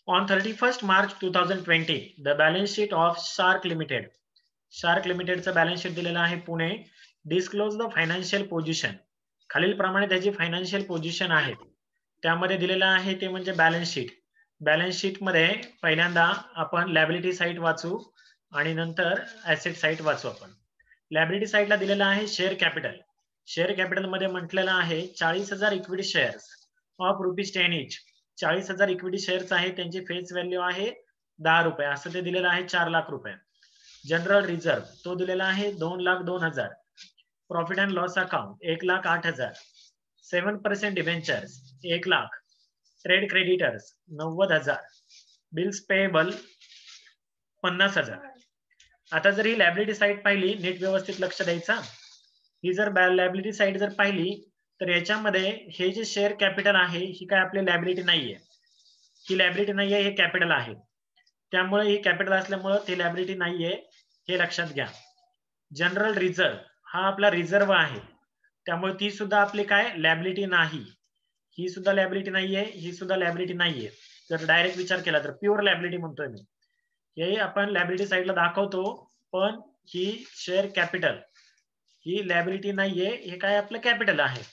On 31st March 2020, the balance sheet of Shark Limited. Shark लिमिटेडचं balance sheet दिलेलं आहे Pune. Disclose the financial position. खालील प्रमाणे त्याची फायनान्शियल पोझिशन आहे. त्यामध्ये दिलेलं आहे ते म्हणजे बॅलन्स शीट. बॅलन्स शीट मध्ये पहिल्यांदा आपण लॅबिलिटी साइड वाचू आणि नंतर ऍसेट साइड वाचू आपण. लॅबिलिटी साइडला दिलेलं आहे शेअर कॅपिटल. शेअर कॅपिटल मध्ये म्हटलेलं आहे 40,000 equity shares of ₹10 each. 40,000 equity shares आहे, त्यांची फेस व्हॅल्यू आहे ₹10 असं ते दिलेलं आहे 4 लाख रुपये. जनरल रिझर्व तो दिलेला आहे 2,02,000. Profit and loss account 1,08,000. 7% debentures 1 lakh. Trade creditors 90,000. Bills payable 50,000. आता जर ही लॅबिलिटी साइड पाहिली, नीट व्यवस्थित लक्ष द्यायचा. ही जर लॅबिलिटी साइड जर पाहिली तर याच्यामध्ये हे जे शेअर कॅपिटल आहे ही काय आपली लॅबिलिटी नाहीये. ही लॅबिलिटी नाहीये, हे कॅपिटल आहे. त्यामुळे ही कॅपिटल असल्यामुळे ती लॅबिलिटी नाहीये, हे लक्षात घ्या. जनरल रिझर्व हा आपला रिझर्व आहे, त्यामुळे ती सुद्धा आपली काय लॅबिलिटी नाही. ही सुद्धा लॅबिलिटी नाहीये, ही सुद्धा लॅबिलिटी नाहीये. जर डायरेक्ट विचार केला तर प्युअर लॅबिलिटी म्हणतोय मी. हे आपण लॅबिलिटी साइडला दाखवतो, पण ही शेअर कॅपिटल ही लॅबिलिटी नाहीये, हे काय आपलं कॅपिटल आहे.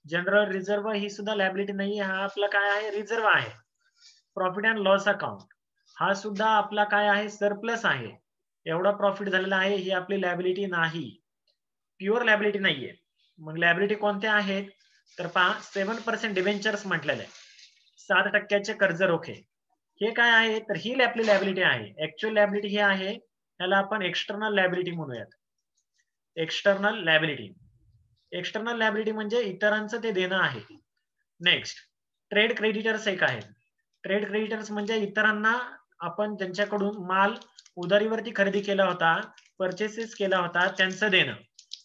जनरल रिझर्व ही सुद्धा लॅबिलिटी नाहीये, हा आपला काय आहे रिझर्व आहे. प्रॉफिट अँड लॉस अकाउंट हा सुद्धा आपला काय आहे सरप्लस आहे. एवढा प्रॉफिट झालेला आहे, ही आपली लॅबिलिटी नाही, प्युअर लॅबिलिटी नाहीये. मग लॅबिलिटी कोणत्या आहेत तर पहा 7% डिबेंचर्स म्हटलेले आहे, 7% कर्ज रोखे. हे काय आहे तर ही आपली लॅबिलिटी आहे. ऍक्च्युअल लॅबिलिटी ही आहे, त्याला आपण एक्सटर्नल लॅबिलिटी म्हणूयात. External liability. एक्सटर्नल लॅबिलिटी म्हणजे इतरांचं ते देणं आहे. नेक्स्ट ट्रेड क्रेडिटर्स एक आहे. ट्रेड क्रेडिटर्स म्हणजे इतरांना आपण त्यांच्याकडून माल उधारीवरती खरेदी केला होता, परचेसेस केला होता, त्यांचं देणं.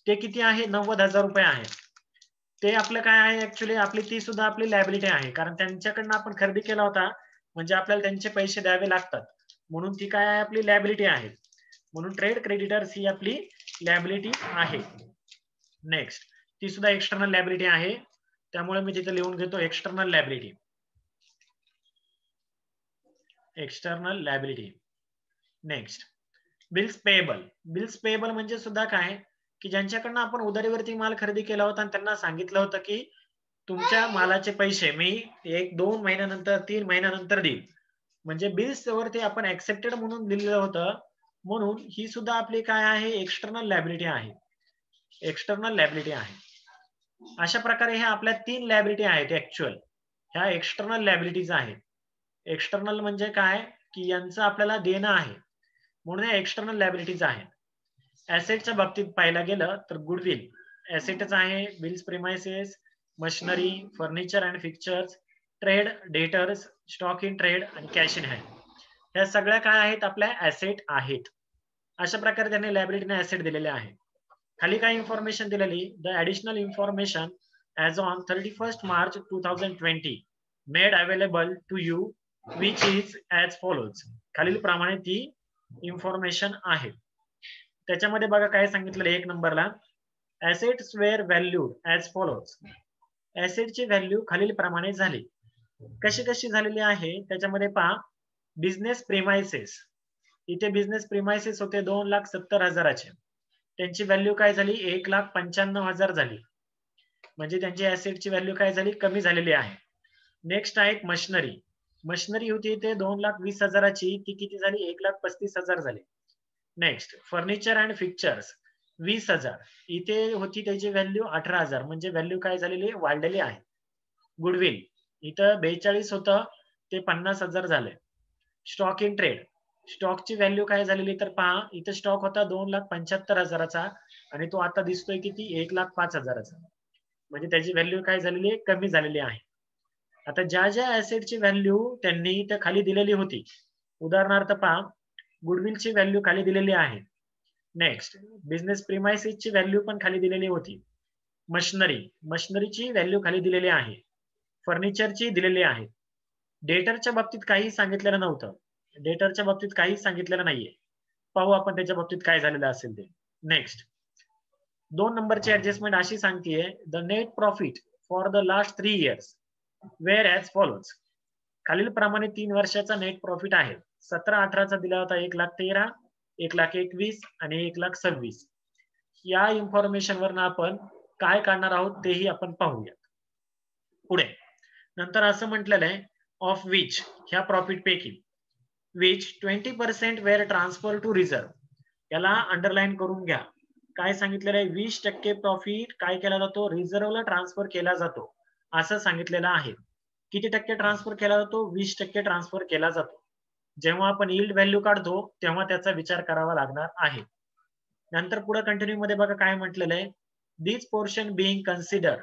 ते किती आहे 90,000 रुपये आहे. ते आपलं काय आहे ऍक्च्युअली आपली ती सुद्धा आपली लॅबिलिटी आहे, कारण त्यांच्याकडनं आपण खरेदी केला होता म्हणजे आपल्याला त्यांचे पैसे द्यावे लागतात, म्हणून ती काय आहे आपली लॅबिलिटी आहे. म्हणून ट्रेड क्रेडिटर्स ही आपली लॅबिलिटी आहे. नेक्स्ट ती सुद्धा एक्सटर्नल लॅबिलिटी आहे, त्यामुळे मी तिथे लिहून घेतो external liability. External liability. Next bills payable. Bills payable म्हणजे सुद्धा काय की ज्यांच्याकडनं आपण उधारीवरती माल खरेदी केला होता आणि त्यांना सांगितलं होतं की तुमच्या मालाचे पैसे मी 1-2 महिन्यानंतर 3 महिन्यानंतर देईल, म्हणजे बिल्स वरती आपण ऍक्सेप्टेड म्हणून दिलेलं होतं, म्हणून ही सुद्धा आपली काय आहे एक्सटर्नल लॅबिलिटी आहे. एक्सटर्नल लॅबिलिटी आहे. अशा प्रकारे ह्या आपल्या 3 लॅबिलिटी आहेत ऍक्च्युअल, ह्या एक्सटर्नल लॅबिलिटीज आहेत. एक्सटर्नल म्हणजे काय की यांचं आपल्याला देणं आहे, म्हणून या एक्सटर्नल लॅबिलिटीज आहेत. ऍसेटच्या बाबतीत पाहायला गेलं तर गुडविल ऍसेटच आहे. Bills premises, machinery, furniture and fixtures, trade debtors, stock in trade आणि कॅश इन हँड, ह्या सगळ्या काय आहेत आपल्या ऍसेट आहेत. अशा प्रकारे त्यांनी लॅबिलिटीने ऍसेट दिलेले आहे. खाली काय इन्फॉर्मेशन दिलेली, the additional information as on 31st March 2020 made available to you which is as follows. खालील प्रमाणे ती इन्फॉर्मेशन आहे. त्याच्यामध्ये बघा काय सांगितलेलं 1 नंबरला assets were valued as follows. ऍसेटची व्हॅल्यू खालील प्रमाणे झाली. कशी कशी झालेली आहे त्याच्यामध्ये पहा. बिझनेस प्रिमाइसेस, इथे बिझनेस प्रिमाइसेस होते 2,70,000चे, त्यांची व्हॅल्यू काय झाली 1,95,000 झाली, म्हणजे त्यांची ऍसेटची व्हॅल्यू काय झाली कमी झालेली आहे. नेक्स्ट आहे मशिनरी. मशिनरी होती इथे 2,20,000ची, ती किती झाली 1,35,000 झाली. नेक्स्ट फर्निचर अँड फिक्चर्स 20,000, इथे होती त्याची व्हॅल्यू 18,000, म्हणजे व्हॅल्यू काय झालेली वाढलेली आहे. गुडविल इथं 42 होतं, ते 50,000 झाले. स्टॉक इन ट्रेड, स्टॉकची व्हॅल्यू काय झालेली तर पहा, इथं स्टॉक होता 2,75,000चा आणि तो आता दिसतोय किती 1,05,000चा, म्हणजे त्याची व्हॅल्यू काय झालेली आहे कमी झालेली आहे. आता ज्या ज्या ऍसेटची व्हॅल्यू त्यांनी इथं खाली दिलेली होती, उदाहरणार्थ पहा गुडविलची व्हॅल्यू खाली दिलेली आहे. नेक्स्ट बिझनेस प्रिमाइसेसची व्हॅल्यू पण खाली दिलेली होती. मशिनरीची व्हॅल्यू खाली दिलेली आहे. फर्निचरची दिलेली आहे. डेटरच्या बाबतीत काही सांगितलेलं नव्हतं, डेटरच्या बाबतीत काही सांगितलेलं नाहीये. पाहू आपण त्याच्या बाबतीत काय झालेलं असेल ते. नेक्स्ट 2 नंबरची ऍडजस्टमेंट अशी सांगतेय the net profit for the last 3 years were as follows. खालील प्रमाणे 3 वर्षाचा नेट प्रॉफिट आहे. 17-18चा दिला होता 1,13,000, 1,21,000 आणि 1,26,000. या इन्फॉर्मेशन वरनं आपण काय काढणार आहोत तेही आपण पाहूया. पुढे नंतर असं म्हटलेलं आहे ऑफ विच, ह्या प्रॉफिट पैकी which 20% were transfer to reserve. याला अंडरलाईन करून घ्या. काय सांगितलेलं आहे, 20% प्रॉफिट काय केला जातो, रिझर्वला ट्रान्सफर केला जातो असं सांगितलेलं आहे. किती टक्के ट्रान्सफर केला जातो, 20% ट्रान्सफर केला जातो. जेव्हा आपण यील्ड व्हॅल्यू काढतो तेव्हा त्याचा विचार करावा लागणार आहे. नंतर पुढे कंटिन्यू मध्ये बघा काय म्हटलेलं आहे, this portion being consider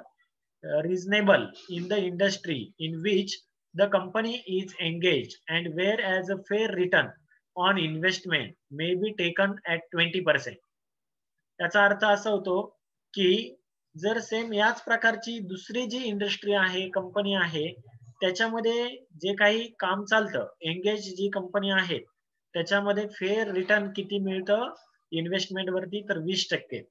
reasonable in the industry in which the company is engaged and whereas a fair return on investment may be taken at 20%. त्याचा अर्थ असा होतो की जर सेम याच प्रकारची दुसरी जी इंडस्ट्री आहे, कंपनी आहे, त्याच्यामध्ये जे काही काम चालतं, एंगेज जी कंपनी आहे त्याच्यामध्ये फेअर रिटर्न किती मिळतं इन्व्हेस्टमेंट वरती, तर 20%.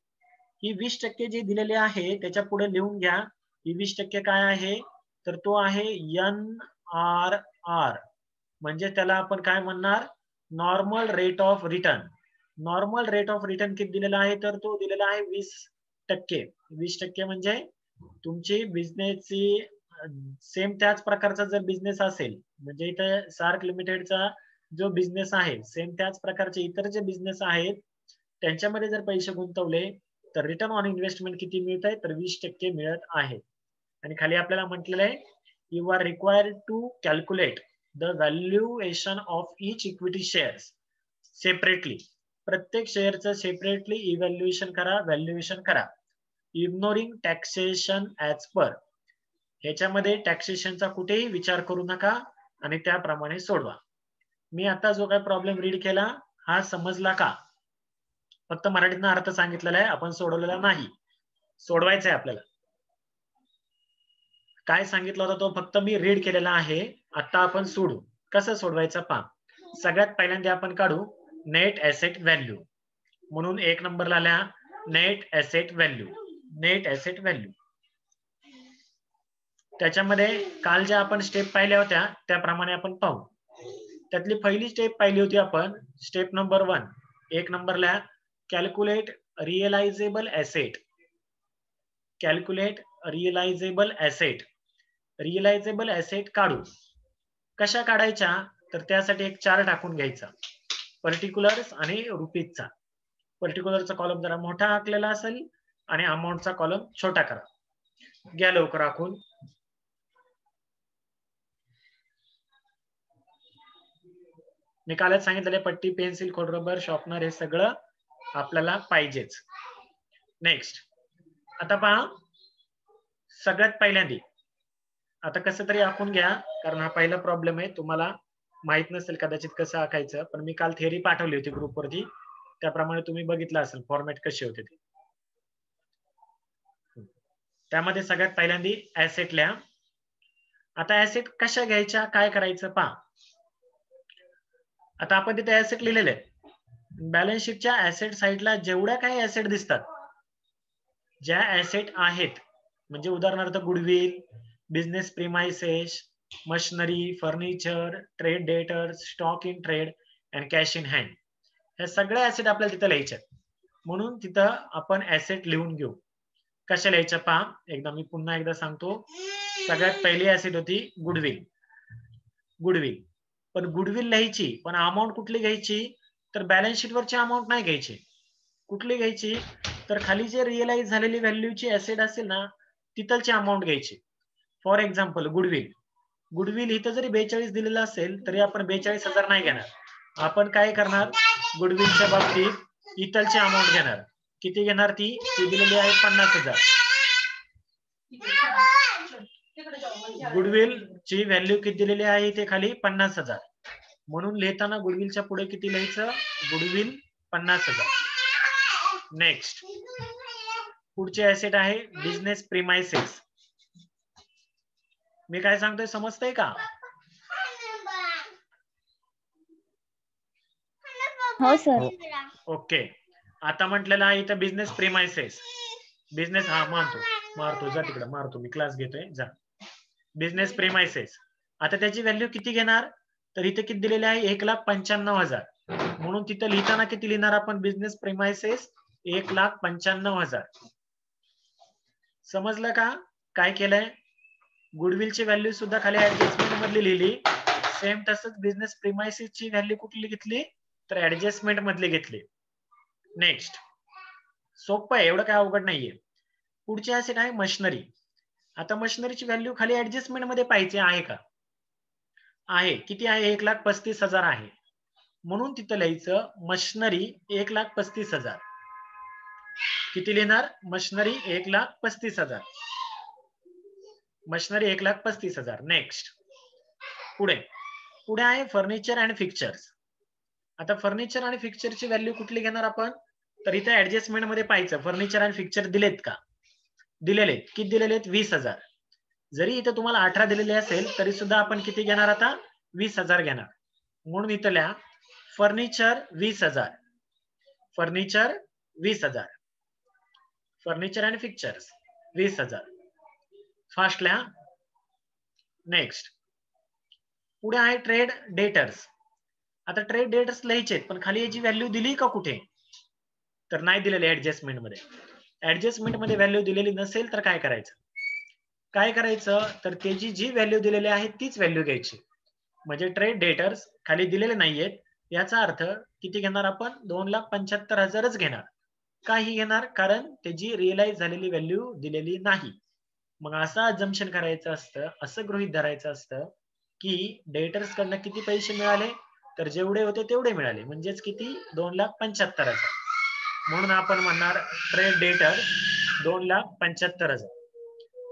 ही 20% जे दिलेले आहे त्याच्या पुढे लिहून घ्या. ही 20% काय आहे, तर तो आहे NRR, म्हणजे त्याला आपण काय म्हणणार, normal rate of return. Normal rate of return किती दिलेला आहे, तर तो दिलेला आहे 20%. 20% म्हणजे तुमची बिझनेसची सेम त्याच प्रकारचा जर बिझनेस असेल, म्हणजे इथे सार्क लिमिटेडचा जो बिझनेस आहे सेम त्याच प्रकारचे इतर जे बिझनेस आहेत त्यांच्यामध्ये जर पैसे गुंतवले तर रिटर्न ऑन इन्व्हेस्टमेंट किती मिळत आहे, तर 20% मिळत आहे. आणि खाली आपल्याला म्हटलेलं आहे you are required to calculate the valuation of each equity shares separately. प्रत्येक शेअरचं सेपरेटली इव्हॅल्युएशन करा, व्हॅल्युएशन करा. इग्नोरिंग टॅक्सेशन ऍज पर, ह्याच्यामध्ये टॅक्सेशनचा कुठेही विचार करू नका आणि त्याप्रमाणे सोडवा. मी आता जो काही प्रॉब्लेम रीड केला हा समजला का? फक्त मराठीतनं अर्थ सांगितलेला आहे, आपण सोडवलेला नाही, सोडवायचा आहे आपल्याला. काय सांगितलं होतं तो फक्त मी रीड केलेला आहे. आता आपण सोडू. कसं सोडवायचं पहा. सगळ्यात पहिल्यांदा आपण काढू नेट ऍसेट व्हॅल्यू. म्हणून 1 नंबरला लिहा net asset value. Net asset value त्याच्यामध्ये काल ज्या आपण स्टेप पाहिल्या होत्या त्याप्रमाणे आपण पाहू. त्यातली पहिली स्टेप पाहिली होती आपण, स्टेप नंबर 1. 1 नंबरला calculate realisable asset. Calculate realisable asset. Realisable asset काढू. कशा काढायच्या, तर त्यासाठी एक चार्ट टाकून घ्यायचा पर्टिक्युलर्स आणि रुपीजचा. पर्टिक्युलरचा कॉलम जरा मोठा आखलेला असेल आणि अमाऊंटचा कॉलम छोटा करा. घ्या लवकर आखून. मी कालच सांगितलेले पट्टी, पेन्सिल, खोड रबर, शॉर्पनर हे सगळं आपल्याला पाहिजेच. नेक्स्ट आता पहा, सगळ्यात पहिल्यांदा आता कसं तरी आखून घ्या, कारण हा पहिला प्रॉब्लेम आहे. तुम्हाला माहित नसेल कदाचित कसं आखायचं, पण मी काल थेअरी पाठवली होती ग्रुपवरती, त्याप्रमाणे तुम्ही बघितलं असेल फॉर्मॅट कसे होते ते. त्यामध्ये सगळ्यात पहिल्यांदा ऍसेट लिहा. आता ऍसेट कशा घ्यायच्या, काय करायचं पहा. आता आपण तिथे ऍसेट लिहिलेले आहे. बॅलन्स शीटच्या ऍसेट साईडला जेवढ्या काही ऍसेट दिसतात, ज्या ऍसेट आहेत, म्हणजे उदाहरणार्थ goodwill, business premises, machinery, furniture, trade debtors, stock in trade and cash in hand, हे सगळे ऍसेट आपल्याला तिथे लिहायचे. म्हणून तिथं आपण ऍसेट लिहून घेऊ. कशा लिहायच्या पहा, एकदा मी पुन्हा एकदा सांगतो. सगळ्यात पहिली ऍसेट होती गुडविल. गुडविल, पण गुडविल लिहायची, पण अमाऊंट कुठली घ्यायची, तर बॅलन्स शीट वरची अमाऊंट नाही घ्यायची. कुठली घ्यायची, तर खाली जे रिअलाइज झालेली व्हॅल्यूची ऍसेट असेल ना, तिथलची अमाऊंट घ्यायची. For example goodwill. गुडविल इथं जरी 42 दिलेलं असेल तरी आपण 42,000 नाही घेणार. आपण काय करणार, गुडविलच्या बाबतीत इथलची अमाऊंट घेणार. किती घेणार, ती दिलेली आहे 50,000. गुडविल ची व्हॅल्यू किती दिलेली आहे, ते खाली 50,000. म्हणून लिहिताना गुडविलच्या पुढे किती लिहायचं, गुडविल 50,000. नेक्स्ट पुढचे ऍसेट आहे बिझनेस प्रिमाइसेस. मी काय सांगतोय समजतंय का? हो सर. ओके. आता म्हटलेलं आहे इथं बिझनेस प्रिमाइसेस. बिझनेस, हा मारतो जा तिकडे, मारतो मी, क्लास घेतोय जा. बिझनेस प्रिमाइसेस आता त्याची व्हॅल्यू किती घेणार, तर इथे किती दिलेले आहे 1,95,000. म्हणून तिथं लिहिताना किती लिहिणार आपण, बिझनेस प्रिमाइसेस 1,95,000. समजलं का काय केलंय? गुडविलची व्हॅल्यू सुद्धा खाली ऍडजस्टमेंट मधली लिहिली. सेम तसंच बिझनेस प्रिमाइसेस ची व्हॅल्यू कुठली घेतली, तर ऍडजस्टमेंट मधली घेतली. नेक्स्ट, सोपं आहे, एवढं काय अवघड नाहीये. पुढचे असेट आहे मशिनरी. आता मशिनरीची व्हॅल्यू खाली ऍडजस्टमेंट मध्ये पाहिजे आहे का, आहे. किती आहे, 1,35,000 आहे. म्हणून तिथं लिहायचं मशिनरी 1,35,000. किती लिहिणार, मशिनरी 1,35,000. मशिनरी 1,35,000. नेक्स्ट, पुढे आहे फर्निचर अँड फिक्चर्स. आता फर्निचर आणि फिक्चरची व्हॅल्यू कुठली घेणार आपण, तर इथे ऍडजस्टमेंट मध्ये पाहायचं फर्निचर आणि फिक्चर दिलेत का, दिलेले. किती दिलेले, 20,000. जरी इथे तुम्हाला 18 दिलेले असेल तरी सुद्धा आपण किती घेणार, आता 20,000 घेणार. म्हणून इथं लिहा फर्निचर 20,000. फर्निचर 20,000. फर्निचर आणि फिक्चर्स 20,000. फास्ट लिहा. नेक्स्ट, पुढे आहे ट्रेड डेटर्स. आता ट्रेड डेटर्स लिहायचे पण खाली याची व्हॅल्यू दिली का कुठे, तर नाही दिलेली ऍडजस्टमेंट मध्ये. ऍडजस्टमेंट मध्ये व्हॅल्यू दिलेली नसेल तर काय करायचं, तर त्याची जी व्हॅल्यू दिलेली आहे तीच व्हॅल्यू घ्यायची. म्हणजे ट्रेड डेटर्स खाली दिलेले नाहीयेत, याचा अर्थ किती घेणार आपण, 2,75,000च घेणार. काही घेणार, कारण त्याची रिअलाइज झालेली व्हॅल्यू दिलेली नाही. मग असं अजम्पशन करायचं असतं, असं गृहीत धरायचं असतं की डेटर्स कडनं किती पैसे मिळाले, तर जेवढे होते तेवढे मिळाले, म्हणजेच किती, 2,75,000. म्हणून आपण म्हणणार ट्रेड डेटर 2,75,000.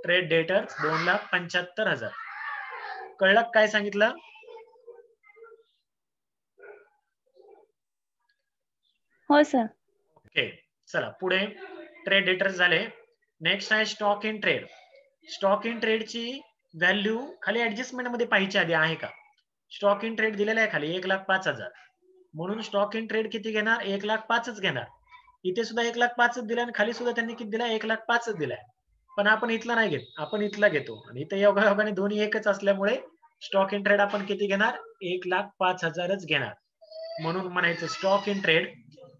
Trade debtors 2,75,000. कळलं काय सांगितलं? हो सर. ओके, चला पुढे ट्रेड डेटर्स झाले. नेक्स्ट आहे stock in trade. Stock in ट्रेडची व्हॅल्यू खाली ऍडजस्टमेंट मध्ये पाहिजे आधी आहे का. स्टॉक इन ट्रेड दिलेला आहे खाली 1,05,000. म्हणून स्टॉक इन ट्रेड किती घेणार, 1,05,000च घेणार. इथे सुद्धा 1,05,000 दिला आणि खाली सुद्धा त्यांनी किती दिला, 1,05,000च दिलाय. पण आपण इथला नाही घेत, आपण इथला घेतो. आणि इथे योगायोगाने दोन्ही एकच असल्यामुळे स्टॉक इन ट्रेड आपण किती घेणार, 1,05,000च घेणार. म्हणून म्हणायचं स्टॉक इन ट्रेड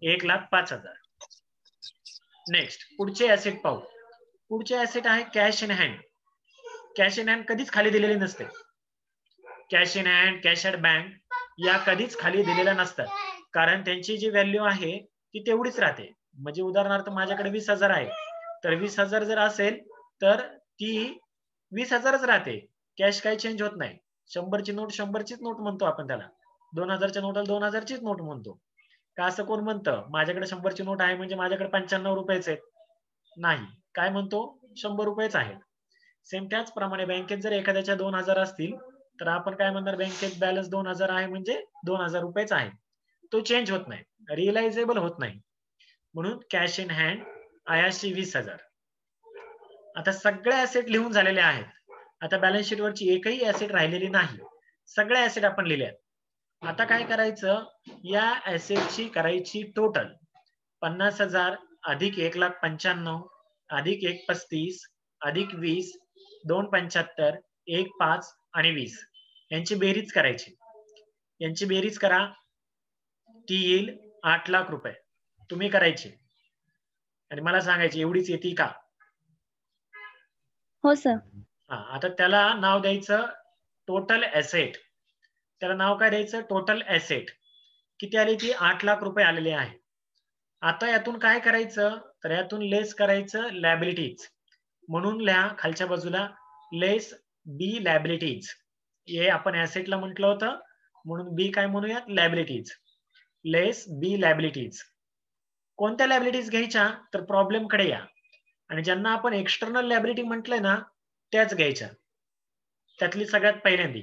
1,05,000. नेक्स्ट, पुढचे ऍसेट पाहू. पुढचे ऍसेट आहे cash in hand. Cash in hand कधीच खाली दिलेली नसते. Cash in hand, cash at bank या कधीच खाली दिलेल्या नसतात, कारण त्यांची जी व्हॅल्यू आहे ती तेवढीच राहते. म्हणजे उदाहरणार्थ माझ्याकडे 20,000 आहे, तर 20,000 जर असेल तर ती 20,000च राहते. कॅश काही चेंज होत नाही. 100ची नोट 100चीच नोट म्हणतो आपण त्याला. 2,000च्या नोटला 2,000चीच नोट म्हणतो. का असं कोण म्हणतं माझ्याकडे 100ची नोट आहे म्हणजे माझ्याकडे 95 रुपयेच आहेत, नाही. काय म्हणतो, 100 रुपयेच आहेत. सेम त्याचप्रमाणे बँकेत जर एखाद्याच्या 2,000 असतील तर आपण काय म्हणणार, बँकेत बॅलन्स 2,000 आहे म्हणजे 2,000 रुपयेच आहे. तो चेंज होत नाही, रिअलायझेबल होत नाही. म्हणून कॅश इन हँड आयाशी 20,000. आता सगळे ऍसेट लिहून झालेले आहेत. आता बॅलन्स शीट वरची एकही ऍसेट राहिलेली नाही, सगळे ऍसेट आपण लिहिले आहेत. आता काय करायचं, या ऍसेटची करायची टोटल. 50,000 अधिक 1,95,000 अधिक 1,35 अधिक 20, 2,75, 1,5 आणि 20 यांची बेरीज करायची. यांची बेरीज करा, ती येईल 8 लाख रुपये. तुम्ही करायची आणि मला सांगायची एवढीच येते का. हो सर. आता त्याला नाव द्यायचं टोटल ऍसेट. त्याला नाव काय द्यायचं, टोटल ऍसेट. किती आली ती, 8 लाख रुपये आलेले आहे. आता यातून काय करायचं, तर यातून लेस करायचं लॅबिलिटीज. म्हणून लिहा खालच्या बाजूला लेस बी लॅबिलिटीज. हे आपण ऍसेटला म्हटलं होतं, म्हणून बी काय म्हणूयात, लॅबिलिटीज. लेस बी लॅबिलिटीज. कोणत्या लॅबिलिटीज घ्यायच्या, तर प्रॉब्लेम कडे या आणि ज्यांना आपण एक्सटर्नल लॅबिलिटी म्हटलंय ना त्याच घ्यायच्या. त्यातली सगळ्यात पहिल्यांदी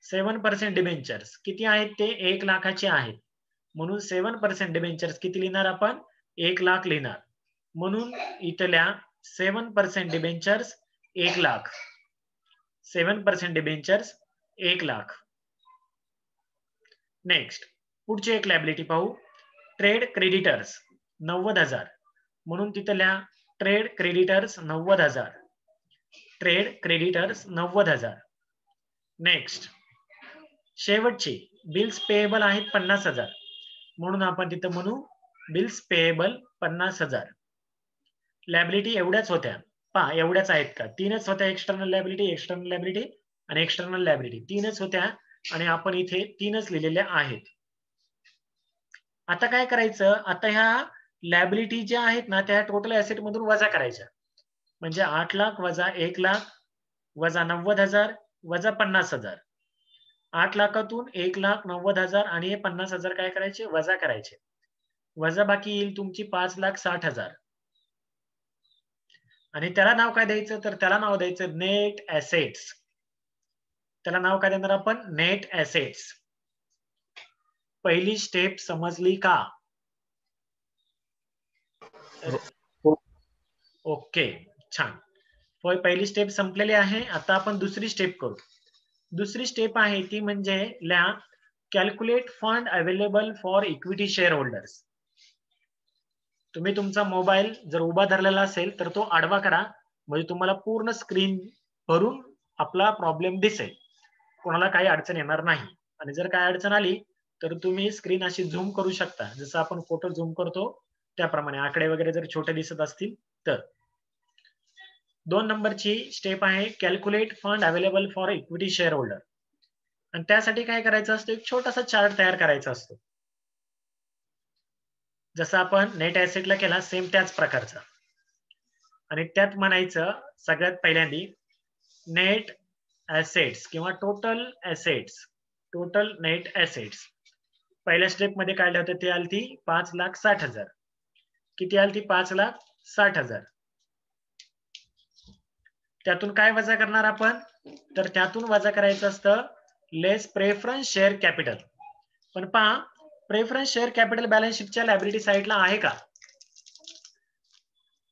7% डिबेंचर्स. किती आहेत ते, 1 लाखाचे आहेत. म्हणून 7% डिबेंचर्स किती लिहिणार आपण, 1 लाख लिहिणार. म्हणून इथल्या 7% debentures 1 lakh. 7% debentures 1 lakh. Next, पुढची एक लॅबिलिटी पाहू, ट्रेड क्रेडिटर्स 90,000. म्हणून तिथं लिहा trade creditors 90,000. Trade creditors 90,000. Next शेवटची बिल्स पेएबल आहेत 50,000 म्हणून आपण तिथं म्हणू बिल्स पेएबल 50,000. लॅबिलिटी एवढ्याच होत्या पहा, एवढ्याच आहेत का? तीनच होत्या. एक्सटर्नल लॅबिलिटी आणि एक्सटर्नल लॅबिलिटी तीनच होत्या आणि आपण इथे तीनच लिहिलेल्या आहेत. आता काय करायचं, आता ह्या लॅबिलिटी ज्या आहेत ना त्या टोटल ऍसेट मधून वजा करायच्या. म्हणजे 8 लाख वजा 1 लाख वजा 90,000 वजा 50,000. 8 लाखातून 1,90,000 आणि हे 50,000 काय करायचे? वजा करायचे. वजा बाकी येईल तुमची 5,60,000 आणि त्याला नाव काय द्यायचं? तर त्याला नाव द्यायचं नेट ऍसेट्स. त्याला नाव काय देणार आपण? Net assets. पहिली स्टेप समजली का? ओके, छान. पहिली स्टेप संपलेली आहे. आता आपण दुसरी स्टेप करू. दुसरी स्टेप आहे ती म्हणजे calculate fund available for equity share holders. तुम्ही तुमचा मोबाईल जर उभा धरलेला असेल तर तो आडवा करा, म्हणजे तुम्हाला पूर्ण स्क्रीन भरून आपला प्रॉब्लेम दिसेल, कोणाला काही अडचण येणार नाही. आणि जर काय अडचण आली तर तुम्ही स्क्रीन अशी झूम करू शकता, जसं आपण फोटो झूम करतो त्याप्रमाणे. आकडे वगैरे जर छोटे दिसत असतील तर. 2 नंबरची स्टेप आहे calculate fund available for equity share holder. आणि त्यासाठी काय करायचं असतं? एक छोटासा चार्ट तयार करायचा असतो, जसं आपण नेट ऍसेटला केला सेम त्याच प्रकारचा. आणि त्यात म्हणायचं सगळ्यात पहिल्यांदी नेट ऍसेट्स किंवा total assets, total net assets. पहिल्या स्टेप मध्ये काढले होते ते आलती 5,60,000. किती आलती? 5,60,000. त्यातून काय वजा करणार आपण? तर त्यातून वजा करायचं असतं लेस प्रेफरन्स शेअर कॅपिटल. पण पहा, प्रेफरन्स शेअर कॅपिटल बॅलन्स शीटच्या लायबिलिटी साईडला आहे का?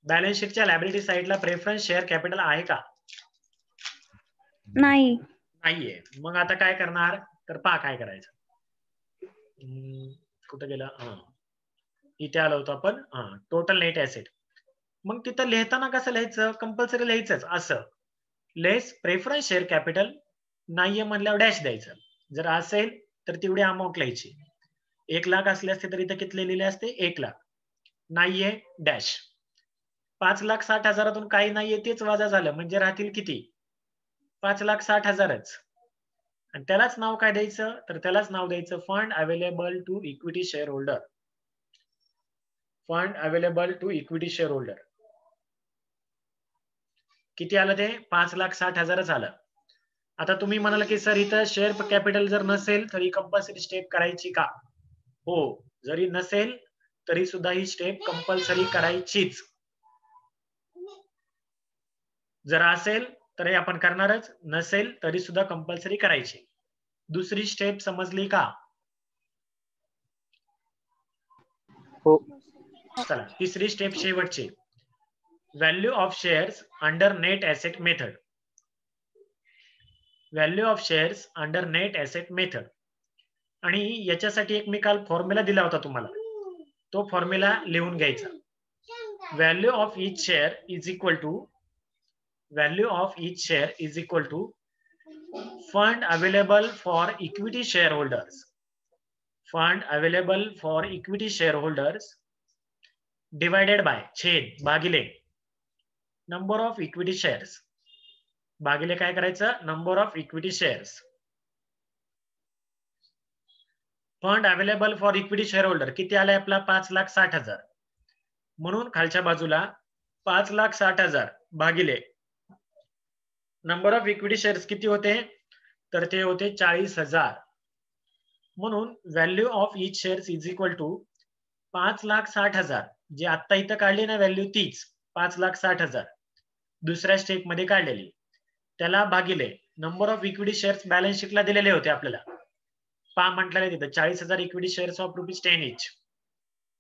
बॅलन्स शीटच्या लायबिलिटी साईडला प्रेफरन्स शेअर कॅपिटल आहे का? नाही. नाहीये. मग आता काय करणार? तर पहा काय करायचं. कुठं गेला? इथे आलो होतो आपण. Total net asset. मग तिथं लिहिताना कसं लिहायचं? कंपल्सरी लिहायचंच असं लेस प्रेफरन्स शेअर कॅपिटल. नाहीये म्हणल्यावर डॅश द्यायचं. जर असेल तर तेवढी अमाऊंट लिहायची. 1 लाख असले असते तर इथं किती लिहिलेले असते? 1 लाख. नाहीये डॅश. 5,60,000 काही नाहीये तेच वजा झालं म्हणजे राहतील किती? 5,60,000च. आणि त्यालाच नाव काय द्यायचं? तर त्यालाच नाव द्यायचं fund available to equity shareholder. Fund available to equity shareholder. किती आलं ते? 5,60,000च आलं. आता तुम्ही म्हणाल की सर इथं शेअर कॅपिटल जर नसेल तरी कंपल्सरी स्टेप करायची का? हो, जरी नसेल तरी सुद्धा ही स्टेप कंपल्सरी करायचीच. जर असेल तरी आपण करणारच, नसेल तरी सुद्धा कंपल्सरी करायची. दुसरी स्टेप समजली का? हो. चला तिसरी स्टेप शेवटची. Value of shares under net asset method. Value of shares under net asset method. आणि याच्यासाठी एक मी काल फॉर्म्युला दिला होता तुम्हाला, तो फॉर्म्युला लिहून घ्यायचा. Value of each share is equal to fund available for equity shareholders. Fund available for equity shareholders divided by छेद भागिले नंबर ऑफ इक्विटी शेअर्स. भागिले काय करायचं? Number of equity shares. Fund available for equity shareholder किती आलाय आपला? 5,60,000. म्हणून खालच्या बाजूला 5,60,000 भागिले नंबर ऑफ इक्विटी शेअर्स किती होते? तर ते होते 40,000. म्हणून value of each shares is equal to 5,60,000. जे आता इथं काढली ना व्हॅल्यू तीच 5,60,000 दुसऱ्या स्टेप मध्ये काढलेली, त्याला भागिले number of equity shares balance शीटला दिलेले होते आपल्याला. म्हटलेलं तिथं 40,000 इक्विटी शेअर्स ऑफ ₹10 इच.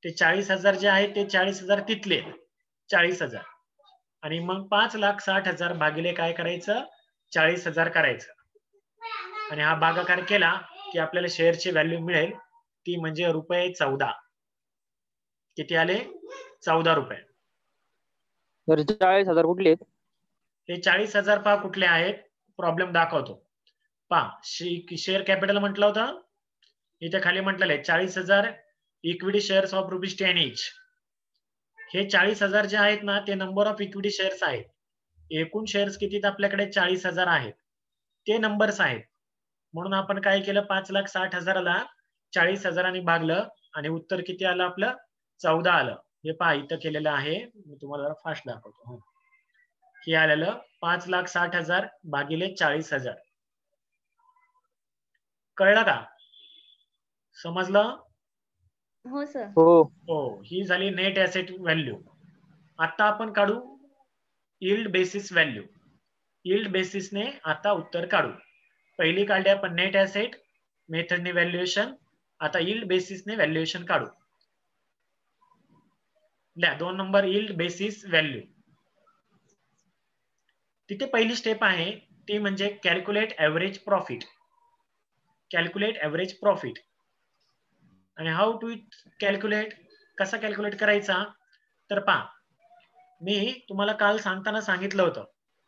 ते 40,000 जे आहेत ते 40,000 तिथले 40,000 आणि मग 5,60,000 भागिले काय करायचं? 40,000 करायचं. आणि हा भागाकार केला की आपल्याला शेअरची व्हॅल्यू मिळेल, ती म्हणजे ₹14. किती आले? ₹14. तर 40,000 कुठले आहेत? हे 40,000 पहा कुठले आहेत? प्रॉब्लेम दाखवतो. शेअर कॅपिटल म्हटलं होतं, इथे खाली म्हटलेलं आहे 40,000 इक्विटी शेअर्स ऑफ ₹10 इच. हे 40,000 जे आहेत ना ते नंबर ऑफ इक्विटी शेअर्स आहेत. एकूण शेअर्स किती आपल्याकडे 40,000 आहेत, ते नंबर्स आहेत. म्हणून आपण काय केलं, 5,60,000ला 40,000 भागलं आणि उत्तर किती आलं आपलं, 14 आलं. हे पहा इथं केलेलं आहे, मी तुम्हाला जरा फास्ट दाखवतो. हे आलेलं 5,60,000 भागिले 40,000. कळलं का, समजलं? हो सर. हो. ही झाली नेट ऍसेट व्हॅल्यू. आता आपण काढू यील्ड बेसिस व्हॅल्यू. यील्ड बेसिसने आता उत्तर काढू. पहिली काढली आपण नेट ऍसेट मेथडने व्हॅल्युएशन, आता यील्ड बेसिसने व्हॅल्युएशन काढू. 2 नंबर यील्ड बेसिस व्हॅल्यू. तिथे पहिली स्टेप आहे ती म्हणजे calculate average profit. Calculate average profit. आणि हाऊ टू कॅल्क्युलेट, कसा कॅल्क्युलेट करायचा, तर पहा मी तुम्हाला काल सांगताना सांगितलं होतं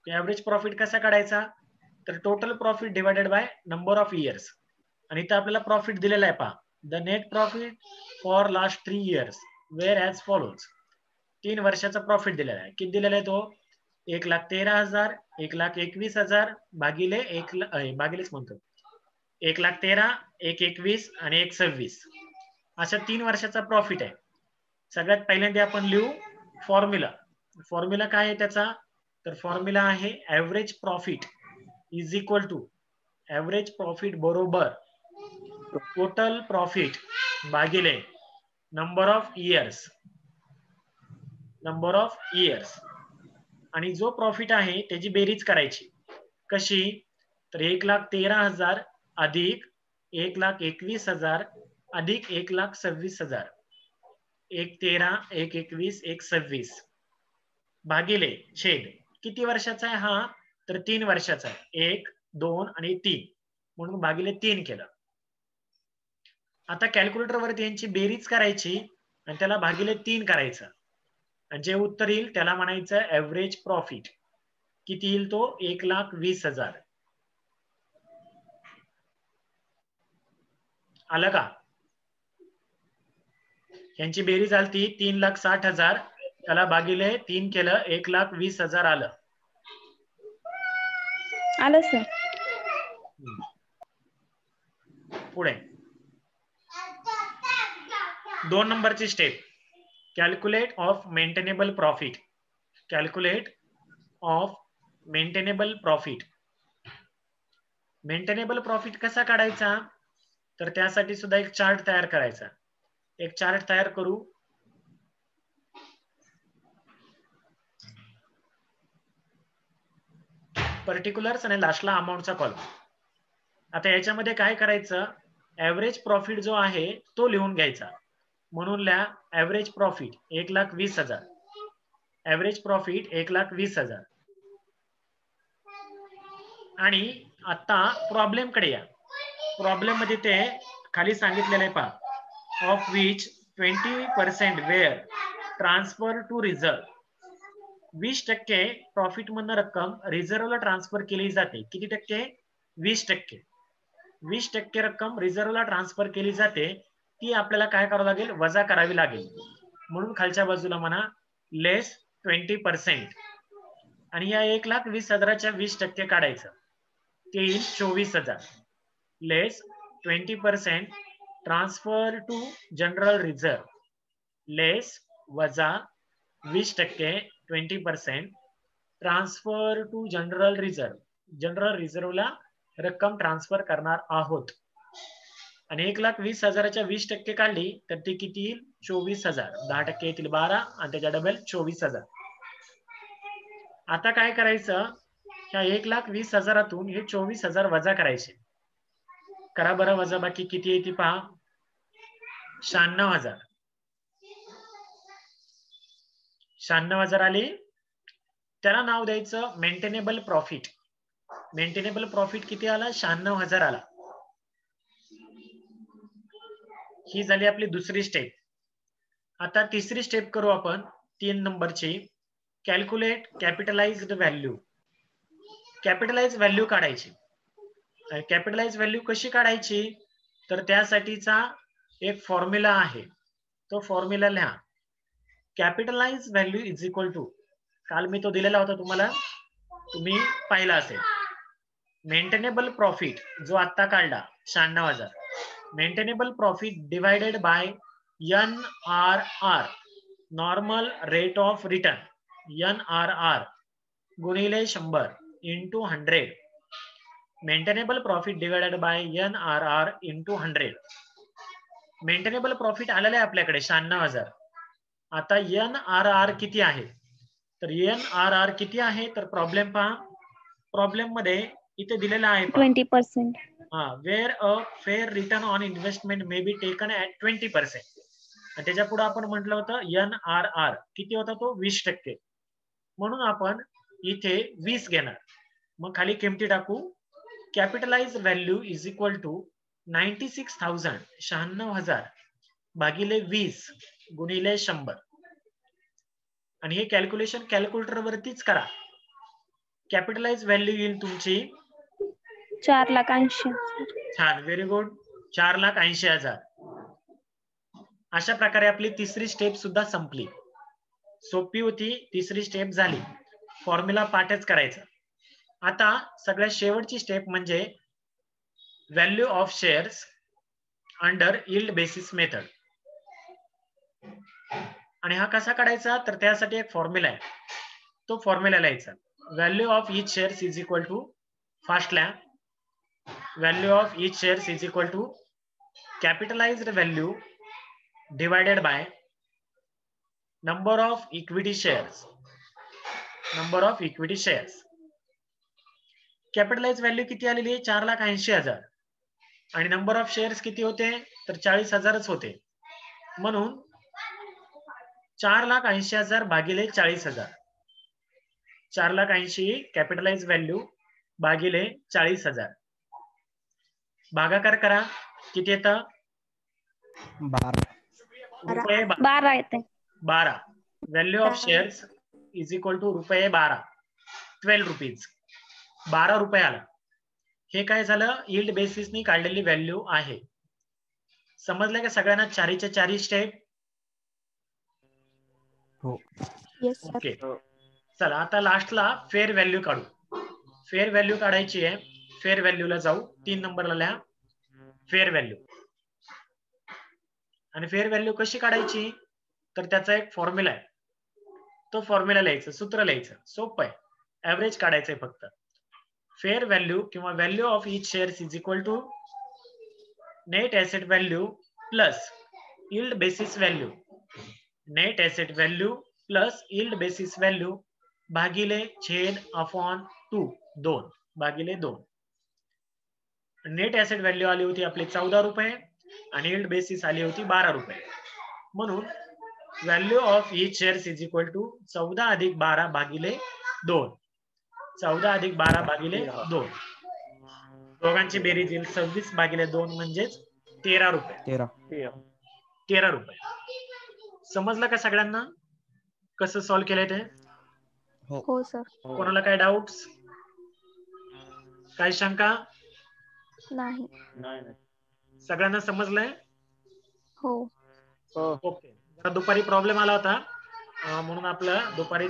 की ऍव्हरेज प्रॉफिट कसा काढायचा, तर total profit divided by number of years. आणि इथं आपल्याला प्रॉफिट दिलेला आहे, पहा the net profit for last 3 years wear as follows. 3 वर्षाचा प्रॉफिट दिलेला आहे. किती दिलेला आहे तो, 1,13,000, 1,21,000 भागिले 1,13,000, 1,21 आणि 1,26 अशा 3 वर्षाचा प्रॉफिट आहे. सगळ्यात पहिल्यांदा आपण लिहू फॉर्म्युला. फॉर्म्युला काय आहे त्याचा, तर फॉर्म्युला आहे average profit is equal to, average profit बरोबर टोटल प्रॉफिट भागिले number of years. Number of years. आणि जो प्रॉफिट आहे त्याची बेरीज करायची. कशी, तर 1,13,000 अधिक 1,21,000 अधिक 1,26,000, 1,13, 1,21, 1,26 भागिले छेद. किती वर्षाचा आहे हा, तर 3 वर्षाचा आहे. 1, 2 आणि 3 म्हणून भागिले 3 केलं. आता कॅल्क्युलेटर वरती यांची बेरीज करायची आणि त्याला भागिले 3 करायचं आणि जे उत्तर येईल त्याला म्हणायचं ऍव्हरेज प्रॉफिट. किती येईल तो, 1,20,000. आलं का, यांची बेरीज आलती 3,60,000, त्याला भागिले 3 केलं 1,20,000 आलं. आलं सर. पुढे 2 नंबरची step, calculate of maintainable profit. Calculate of maintainable profit. Maintainable profit कसा काढायचा, तर त्यासाठी सुद्धा एक चार्ट तयार करायचा. एक चार्ट तयार करू. पर्टिक्युलर्स आणि लास्टला अमाऊंटचा कॉलम. आता याच्यामध्ये काय करायचं, ऍव्हरेज प्रॉफिट जो आहे तो लिहून घ्यायचा. म्हणून लिहा ऍव्हरेज प्रॉफिट 1,20,000. Average profit 1,20,000. आणि आता प्रॉब्लेम कडे या. प्रॉब्लेम मध्ये ते खाली सांगितलेलं आहे, पहा of which 20% were transfer to reserve. 20% profit मधनं रक्कम रिझर्वला ट्रान्सफर केली जाते. किती टक्के, 20%. 20% रक्कम रिझर्वला ट्रान्सफर केली जाते, ती आपल्याला काय करावं लागेल, वजा करावी लागेल. म्हणून खालच्या बाजूला म्हणा लेस 20%. आणि या 1,20,000च्या 20% काढायचं, ते येईल 24,000. Less 20% transfer to general reserve, less वजा 20% 20% transfer to general reserve. General रिझर्वला रक्कम ट्रान्सफर करणार आहोत. आणि 1,20,000च्या 20% काढली तर ती किती येईल, 24,000. 10% येतील 12 आणि त्याच्या डबल 24,000. आता काय करायचं, ह्या 1,20,000तून हे 24,000 वजा करायचे. करा बरं वजा, बाकी किती येते पहा, 96,000. 96,000 आली. त्याला नाव द्यायचं मेंटेनेबल प्रॉफिट. मेंटेनेबल प्रॉफिट किती आला, 96,000 आला. ही झाली आपली दुसरी स्टेप. आता तिसरी स्टेप करू आपण 3 नंबरची, कॅल्क्युलेट कॅपिटलाइज्ड व्हॅल्यू. कॅपिटलाइज व्हॅल्यू काढायची. कॅपिटलाइज व्हॅल्यू कशी काढायची, तर त्यासाठीचा एक फॉर्म्युला आहे, तो फॉर्म्युला लिहा. Capitalise value is equal to, काल मी तो दिलेला होता तुम्हाला, तुम्ही पाहिला असेल. मेंटेनेबल प्रॉफिट जो आता काढला 96,000, maintainable profit divided by NRR, normal rate of return, NRR गुणिले 100 into 100. Maintainable profit divided by NRR into 100. Maintainable profit आलेलं आहे आपल्याकडे 96,000. आता NRR किती आहे, तर NRR किती आहे, तर प्रॉब्लेम पहा. प्रॉब्लेम मध्ये इथे दिलेला आहे 20%. Where a fair return on investment may be taken at 20%. त्याच्या पुढे आपण म्हटलं होतं NRR किती होता, तो 20%. म्हणून आपण इथे 20 घेणार. मग खाली किमती टाकू. Capitalise value is equal to 96,000, 96,000 भागिले 20 गुणिले 100. आणि हे कॅल्क्युलेशन कॅल्क्युलेटर वरतीच करा. कॅपिटलाइज व्हॅल्यू येईल तुमची 4,80,000. छान, व्हेरी गुड, 4,80,000. अशा प्रकारे आपली तिसरी स्टेप सुद्धा संपली. सोपी होती, तिसरी स्टेप झाली. फॉर्म्युला पाठच करायचा. आता सगळ्यात शेवटची स्टेप म्हणजे value of shares under yield basis method. आणि हा कसा काढायचा, तर त्यासाठी एक फॉर्म्युला आहे, तो फॉर्म्युला लिहायचा. Value of each shares is equal to, fast लिहा, value of each shares is equal to capitalized value divided by number of equity shares, number of equity shares. Capitalize value किती आलेली आहे, 4,80,000. आणि number of shares किती होते, तर 40,000च होते. म्हणून 4,80,000 भागिले 40,000, 4,80,000 कॅपिटलाइज व्हॅल्यू भागिले 40,000. भागाकार करा, किती येतं, 12 येते. 12. Value of shares is equal to रुपये 12, 12 रुपीज, 12 रुपये आला. हे काय झालं, यील्ड बेसिसनी काढलेली व्हॅल्यू आहे. समजलं का सगळ्यांना चारीच्या चारी स्टेप? हो. ओके, चला आता लास्टला फेअर व्हॅल्यू काढू. फेअर व्हॅल्यू काढायची आहे. फेअर व्हॅल्यूला जाऊ, 3 नंबरला लिहा फेअर व्हॅल्यू. आणि फेअर व्हॅल्यू कशी काढायची, तर त्याचा एक फॉर्म्युला आहे, तो फॉर्म्युला लिहायचं, सूत्र लिहायचं, सोपं आहे. ऍव्हरेज काढायचंय फक्त. फेअर व्हॅल्यू किंवा value of each shares is equal to net asset value plus yield basis value, net asset value plus yield basis value भागिले छेद अपॉन 2 भागिले 2. नेट ऍसेट व्हॅल्यू आली होती आपली 14 रुपये आणि यील्ड बेसिस आली होती 12 रुपये. म्हणून value of each shares is equal to 14 अधिक 12 भागिले 2, 14 अधिक 12 भागिले 2. दोघांची बेरीज येईल 26 भागिले 2 म्हणजेच 13 रुपये. 13 रुपये. समजलं का सगळ्यांना कसं सॉल्व्ह केलंय ते? हो सर. कोणाला काय डाऊट्स, काय शंका? नाही. सगळ्यांना समजलंय? हो. ओके. दुपारी प्रॉब्लेम आला होता, म्हणून आपलं दुपारी